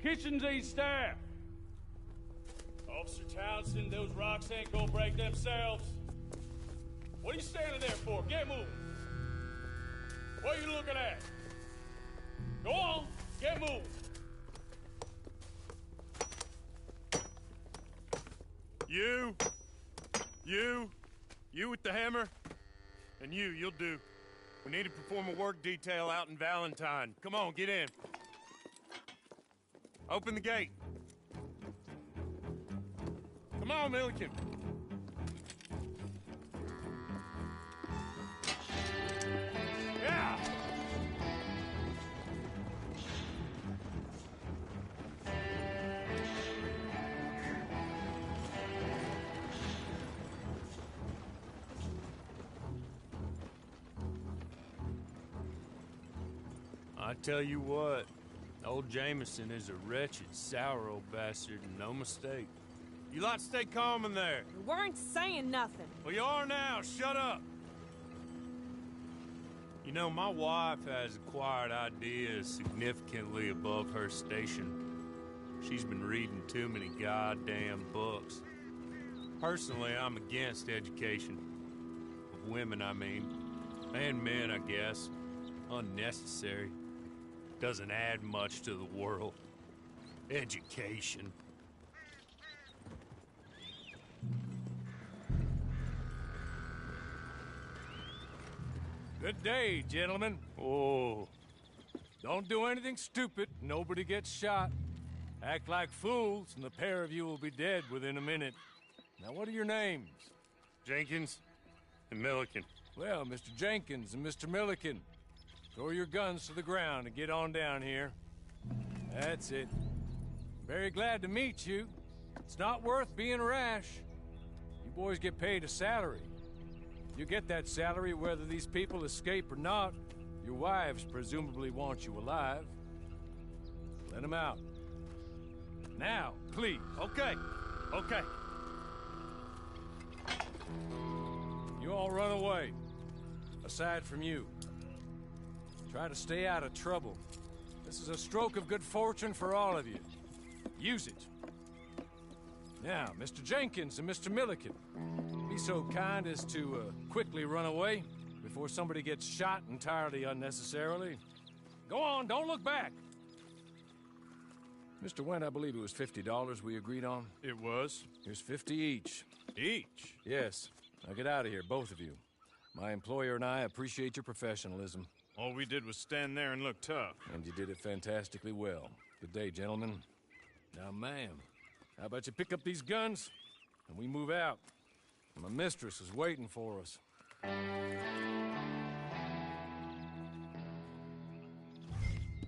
Kitchens aid staff. Officer Townsend, those rocks ain't gonna break themselves. What are you standing there for? Get moving. What are you looking at? Go on, get moving. You with the hammer? And you'll do. We need to perform a work detail out in Valentine. Come on, get in. Open the gate. Come on, Milliken. Yeah! I tell you what, old Jameson is a wretched, sour old bastard, and no mistake. You lot stay calm in there. We weren't saying nothing. Well, you are now. Shut up. You know, my wife has acquired ideas significantly above her station. She's been reading too many goddamn books. Personally, I'm against education. Of women, I mean. And men, I guess. Unnecessary. Doesn't add much to the world. Education. Good day, gentlemen. Oh. Don't do anything stupid. Nobody gets shot. Act like fools, and the pair of you will be dead within a minute. Now, what are your names? Jenkins and Milliken. Well, Mr. Jenkins and Mr. Milliken, throw your guns to the ground and get on down here. That's it. Very glad to meet you. It's not worth being rash. You boys get paid a salary. You get that salary whether these people escape or not. Your wives presumably want you alive. Let them out. Now, please. Okay. You all run away. Aside from you. Try to stay out of trouble. This is a stroke of good fortune for all of you. Use it. Now, Mr. Jenkins and Mr. Milliken, be so kind as to quickly run away before somebody gets shot entirely unnecessarily. Go on, don't look back. Mr. Wendt, I believe it was $50 we agreed on. It was. Here's 50 each. Each? Yes. Now get out of here, both of you. My employer and I appreciate your professionalism. All we did was stand there and look tough. And you did it fantastically well. Good day, gentlemen. Now, ma'am, how about you pick up these guns and we move out? My mistress is waiting for us.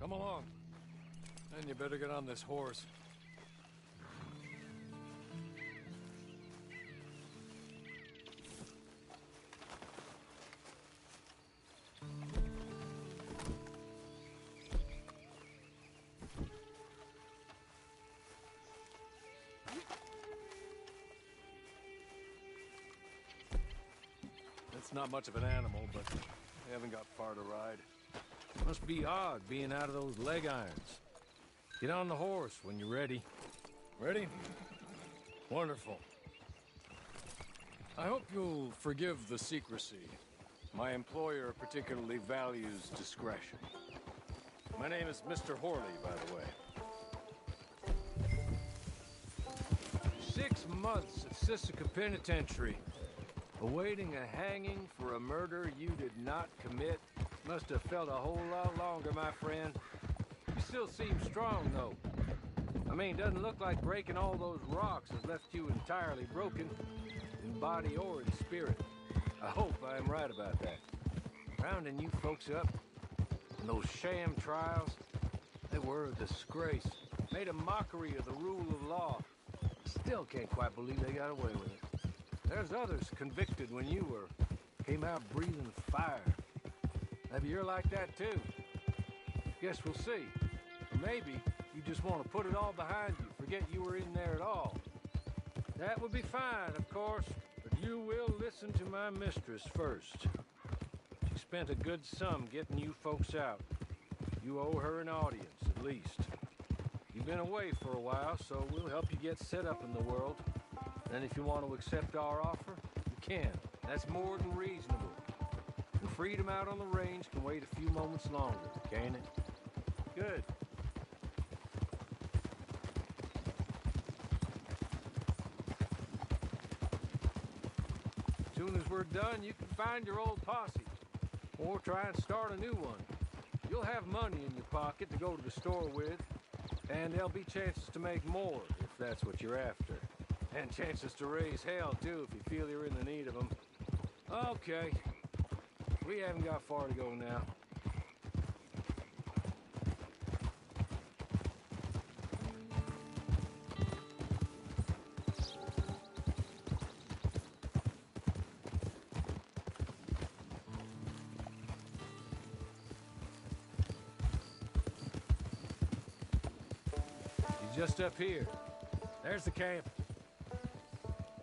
Come along. And you better get on this horse. It's not much of an animal, but we haven't got far to ride. Must be odd being out of those leg irons. Get on the horse when you're ready. Ready? Wonderful. I hope you'll forgive the secrecy. My employer particularly values discretion. My name is Mr. Horley, by the way. 6 months at Sisika Penitentiary. Awaiting a hanging for a murder you did not commit. Must have felt a whole lot longer, my friend. You still seem strong, though. I mean, doesn't look like breaking all those rocks has left you entirely broken, in body or in spirit. I hope I am right about that. Rounding you folks up, and those sham trials, they were a disgrace. Made a mockery of the rule of law. Still can't quite believe they got away with it. There's others convicted when you were. Came out breathing fire. Maybe you're like that too. Guess we'll see. Or maybe you just want to put it all behind you, forget you were in there at all. That would be fine, of course, but you will listen to my mistress first. She spent a good sum getting you folks out. You owe her an audience, at least. You been away for a while, so we'll help you get set up in the world. Then if you want to accept our offer, you can. That's more than reasonable. And freedom out on the range can wait a few moments longer, can't it? Good. As soon as we're done, you can find your old posse. Or try and start a new one. You'll have money in your pocket to go to the store with, and there'll be chances to make more, if that's what you're after. And chances to raise hell, too, if you feel you're in the need of them. Okay. We haven't got far to go now. Just up here. There's the camp.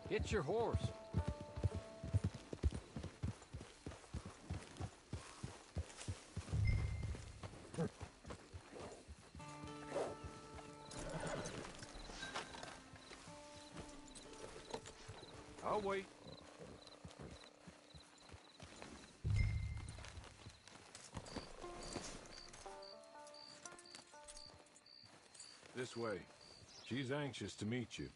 Get your horse. I'll wait. This way. She's anxious to meet you.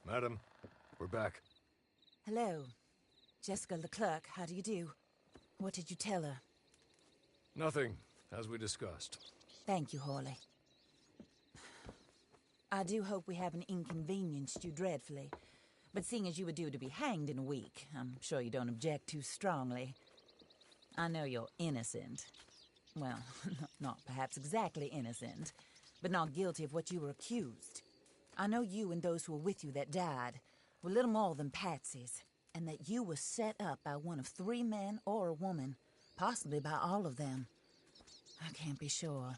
Madam, we're back. Hello. Jessica Leclerc, how do you do? What did you tell her? Nothing, as we discussed. Thank you, Hawley. I do hope we haven't inconvenienced you dreadfully. But seeing as you were due to be hanged in a week, I'm sure you don't object too strongly. I know you're innocent. Well, not perhaps exactly innocent, but not guilty of what you were accused. I know you and those who were with you that died were little more than patsies, and that you were set up by one of 3 men or a woman, possibly by all of them. I can't be sure,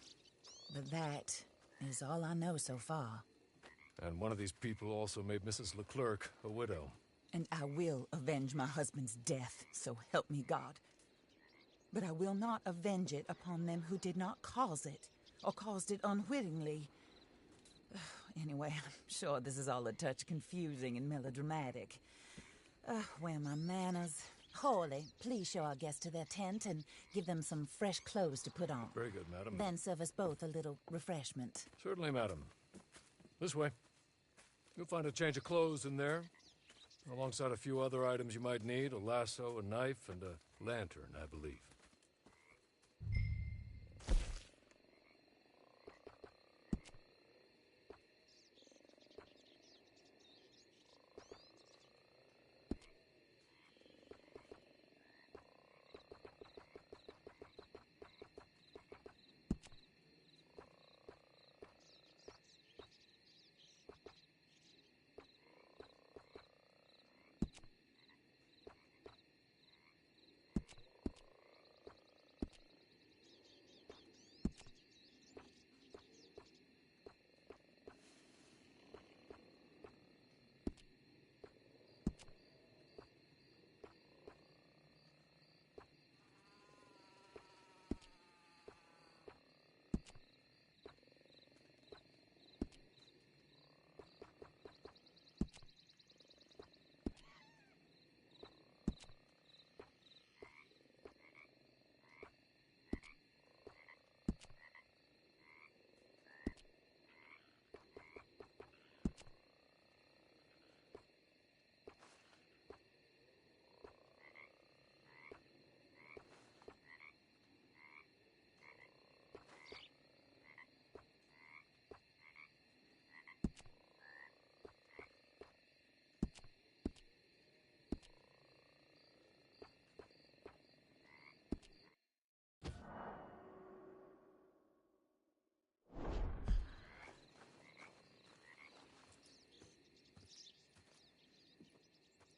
but that is all I know so far. And one of these people also made Mrs. Leclerc a widow. And I will avenge my husband's death, so help me God. But I will not avenge it upon them who did not cause it, or caused it unwittingly. Anyway, I'm sure this is all a touch confusing and melodramatic. Where are my manners? Hawley, please show our guests to their tent and give them some fresh clothes to put on. Very good, madam. Then serve us both a little refreshment. Certainly, madam. This way. You'll find a change of clothes in there, alongside a few other items you might need, a lasso, a knife, and a lantern, I believe.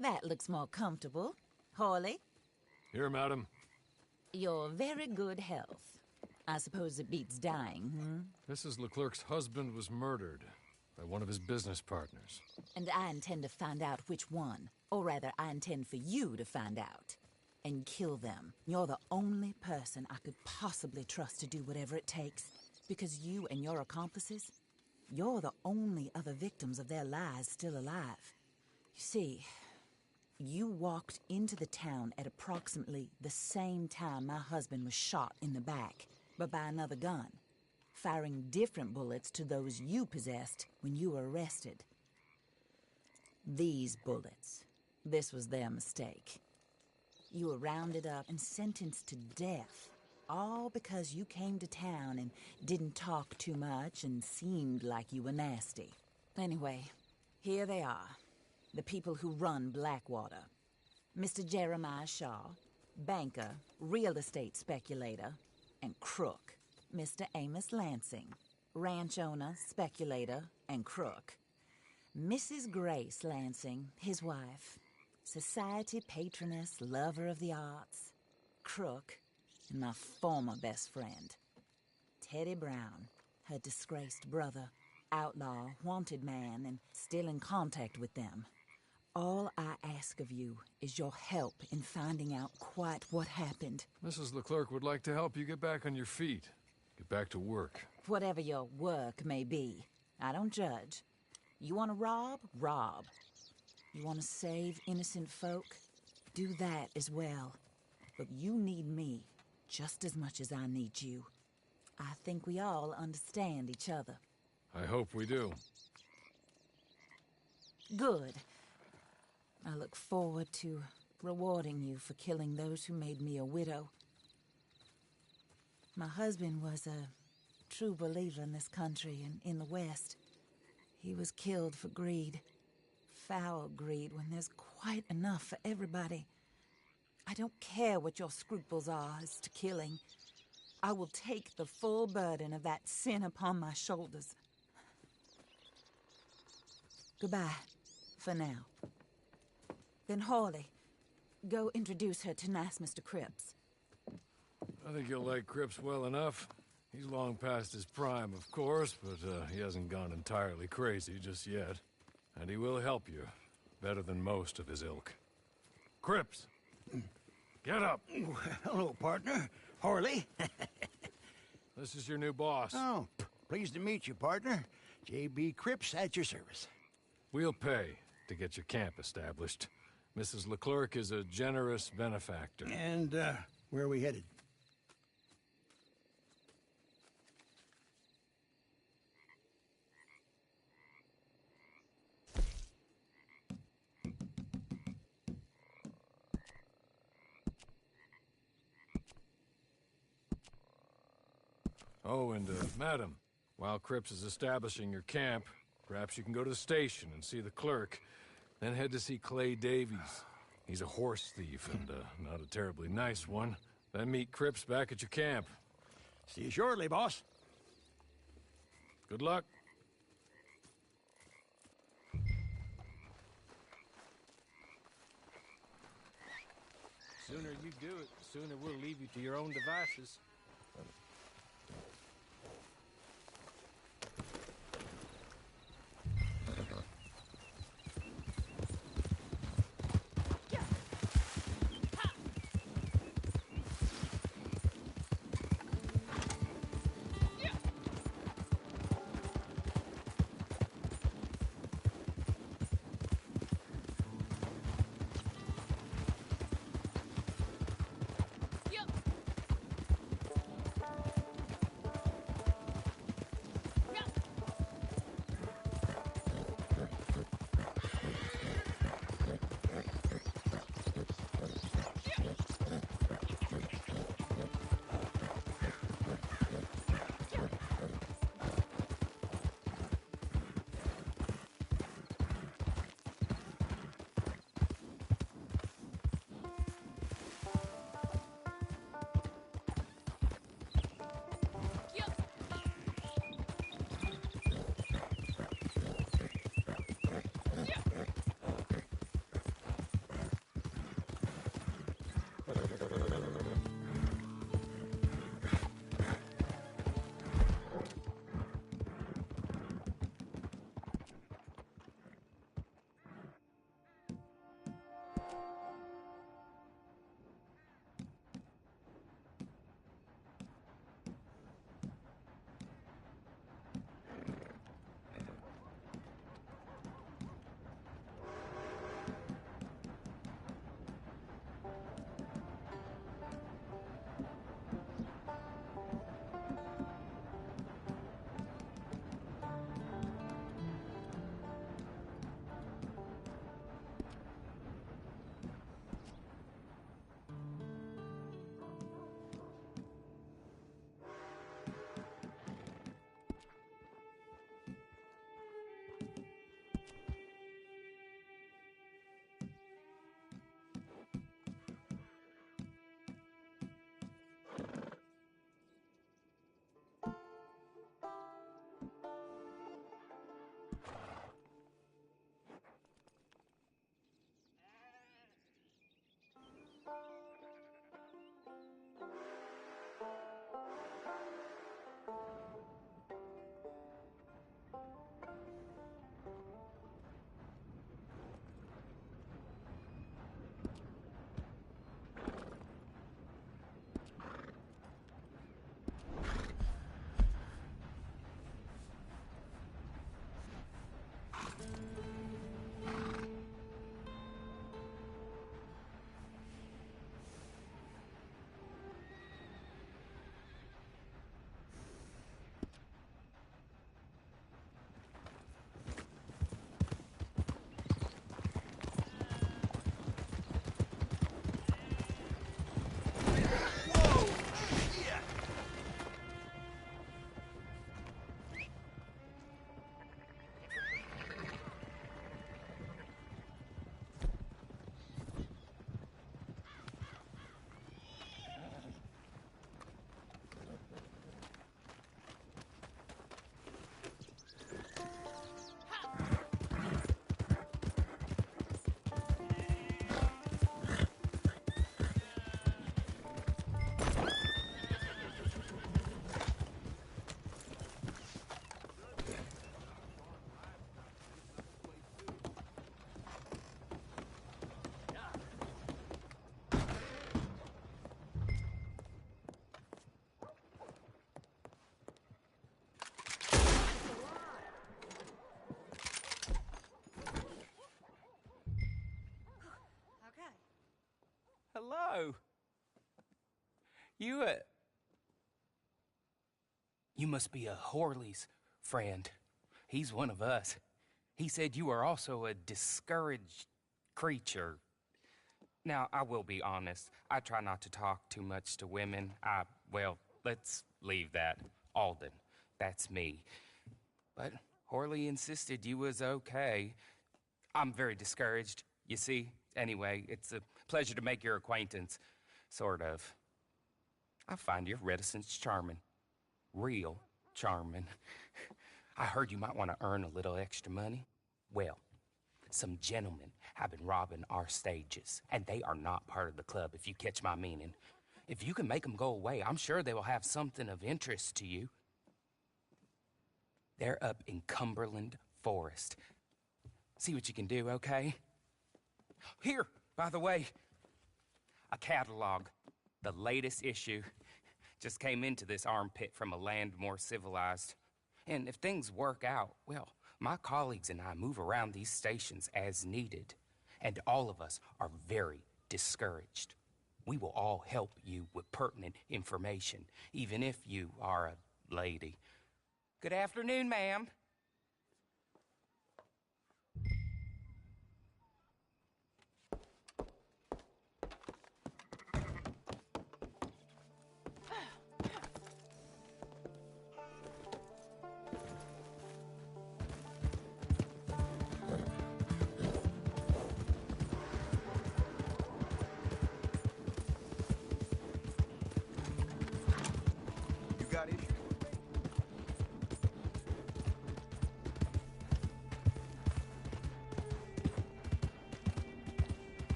That looks more comfortable. Hawley, Here, madam. you're very good health. I suppose it beats dying, hmm? Mrs. Leclerc's husband was murdered. by one of his business partners. And I intend to find out which one. Or rather, I intend for you to find out. And kill them. You're the only person I could possibly trust to do whatever it takes. Because you and your accomplices, you're the only other victims of their lies still alive. You see, you walked into the town at approximately the same time my husband was shot in the back, but by another gun, firing different bullets to those you possessed when you were arrested. These bullets, this was their mistake. You were rounded up and sentenced to death, all because you came to town and didn't talk too much and seemed like you were nasty. Anyway, here they are. The people who run Blackwater. Mr. Jeremiah Shaw, banker, real estate speculator, and crook. Mr. Amos Lansing, ranch owner, speculator, and crook. Mrs. Grace Lansing, his wife, society patroness, lover of the arts, crook, and my former best friend. Teddy Brown, her disgraced brother, outlaw, wanted man, and still in contact with them. All I ask of you is your help in finding out quite what happened. Mrs. Leclerc would like to help you get back on your feet. Get back to work. Whatever your work may be, I don't judge. You want to rob? Rob. You want to save innocent folk? Do that as well. But you need me just as much as I need you. I think we all understand each other. I hope we do. Good. I look forward to rewarding you for killing those who made me a widow. My husband was a true believer in this country and in the West. He was killed for greed. Foul greed when there's quite enough for everybody. I don't care what your scruples are as to killing. I will take the full burden of that sin upon my shoulders. Goodbye, for now. Then Hawley, go introduce her to nice Mr. Cripps. I think you'll like Cripps well enough. He's long past his prime, of course, but he hasn't gone entirely crazy just yet. And he will help you, better than most of his ilk. Cripps! Get up! Hello, partner. Harley. This is your new boss. Oh, pleased to meet you, partner. J.B. Cripps at your service. We'll pay to get your camp established. Mrs. Leclerc is a generous benefactor. And, where are we headed? Oh, and, madam, while Cripps is establishing your camp, perhaps you can go to the station and see the clerk, then head to see Clay Davies. He's a horse thief and, not a terribly nice one. Then meet Cripps back at your camp. See you shortly, boss. Good luck. Sooner you do it, the sooner we'll leave you to your own devices. Hello. You must be a Horley's friend. He's one of us. He said you are also a discouraged creature. Now, I will be honest. I try not to talk too much to women. Well, let's leave that. Alden, that's me. But Horley insisted you was okay. I'm very discouraged, you see. Anyway, it's a pleasure to make your acquaintance. Sort of. I find your reticence charming. Real charming. I heard you might want to earn a little extra money. Well, some gentlemen have been robbing our stages, and they are not part of the club, if you catch my meaning. If you can make them go away, I'm sure they will have something of interest to you. They're up in Cumberland Forest. See what you can do, okay? Here, by the way, a catalog. The latest issue. Just came into this armpit from a land more civilized. And if things work out, well, my colleagues and I move around these stations as needed. And all of us are very discouraged. We will all help you with pertinent information, even if you are a lady. Good afternoon, ma'am.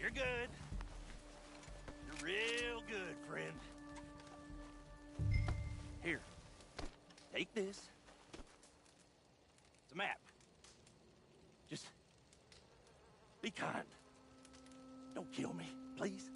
You're good. You're real good, friend. Here, take this. It's a map. Just be kind. Don't kill me, please.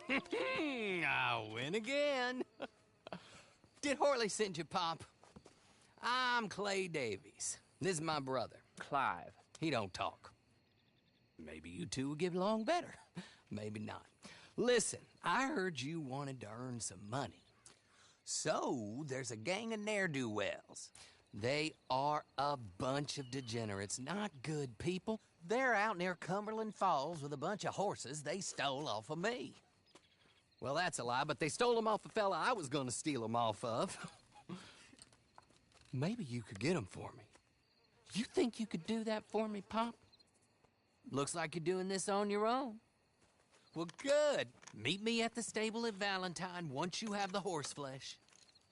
I win again. Did Horley send you, Pop? I'm Clay Davies. This is my brother, Clive. He don't talk. Maybe you two will get along better. Maybe not. Listen, I heard you wanted to earn some money. So, there's a gang of ne'er-do-wells. They are a bunch of degenerates, not good people. They're out near Cumberland Falls with a bunch of horses they stole off of me. Well, that's a lie, but they stole them off the fella I was gonna steal them off of. Maybe you could get them for me. You think you could do that for me, Pop? Looks like you're doing this on your own. Well, good. Meet me at the stable at Valentine once you have the horse flesh,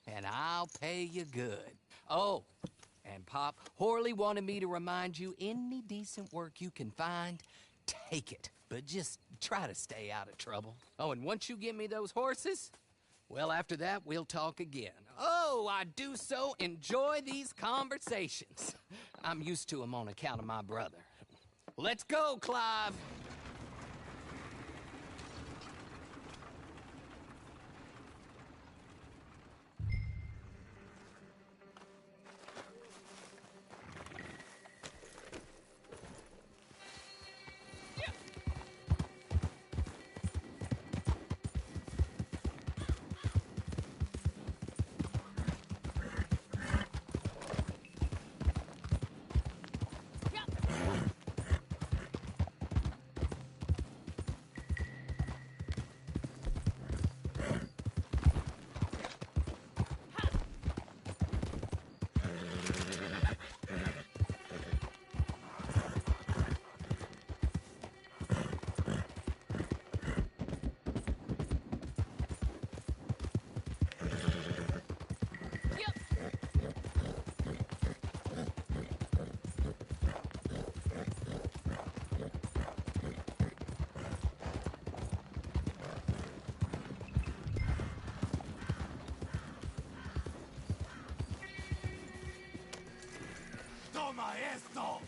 and I'll pay you good. Oh, and Pop, Horley wanted me to remind you, any decent work you can find, take it. But just try to stay out of trouble. Oh, and once you give me those horses, well, after that, we'll talk again. Oh, I do so enjoy these conversations. I'm used to them on account of my brother. Let's go, Clive. Toma esto!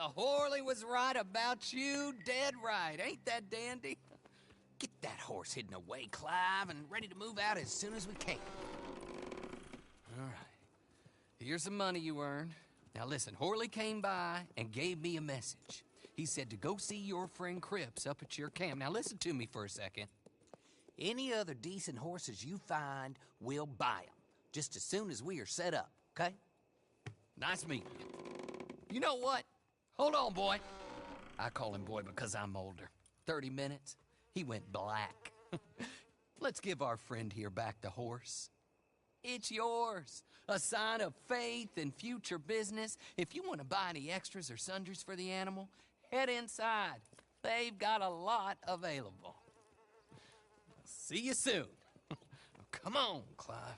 Well, Horley was right about you, dead right. Ain't that dandy? Get that horse hidden away, Clive, and ready to move out as soon as we can. All right. Here's the money you earned. Now listen, Horley came by and gave me a message. He said to go see your friend Cripps up at your camp. Now listen to me for a second. Any other decent horses you find, we'll buy them. Just as soon as we are set up, okay? Nice meeting you. You know what? Hold on, boy. I call him boy because I'm older. 30 minutes, he went black. Let's give our friend here back the horse. It's yours. A sign of faith and future business. If you want to buy any extras or sundries for the animal, head inside. They've got a lot available. See you soon. Come on, Clive.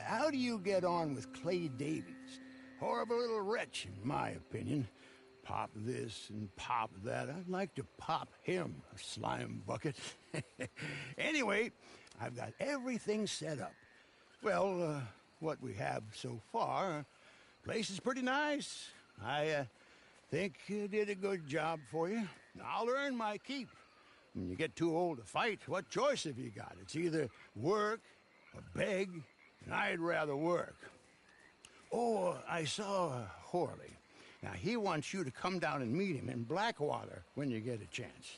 how do you get on with Clay Davies? Horrible little wretch, in my opinion. Pop this and pop that. I'd like to pop him, a slime bucket. Anyway, I've got everything set up. Well, what we have so far, place is pretty nice. I think you did a good job for you. I'll earn my keep. When you get too old to fight, what choice have you got? It's either work or beg, and I'd rather work. Oh, I saw Horley. Now, he wants you to come down and meet him in Blackwater when you get a chance.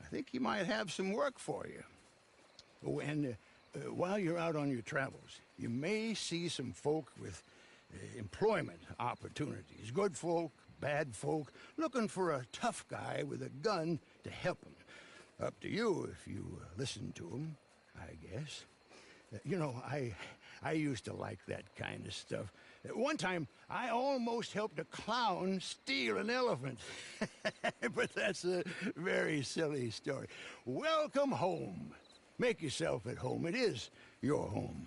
I think he might have some work for you. Oh, and while you're out on your travels, you may see some folk with employment opportunities. Good folk, bad folk, looking for a tough guy with a gun to help them. Up to you if you listen to them, I guess. You know, I used to like that kind of stuff. One time, I almost helped a clown steal an elephant. But that's a very silly story. Welcome home. Make yourself at home. It is your home.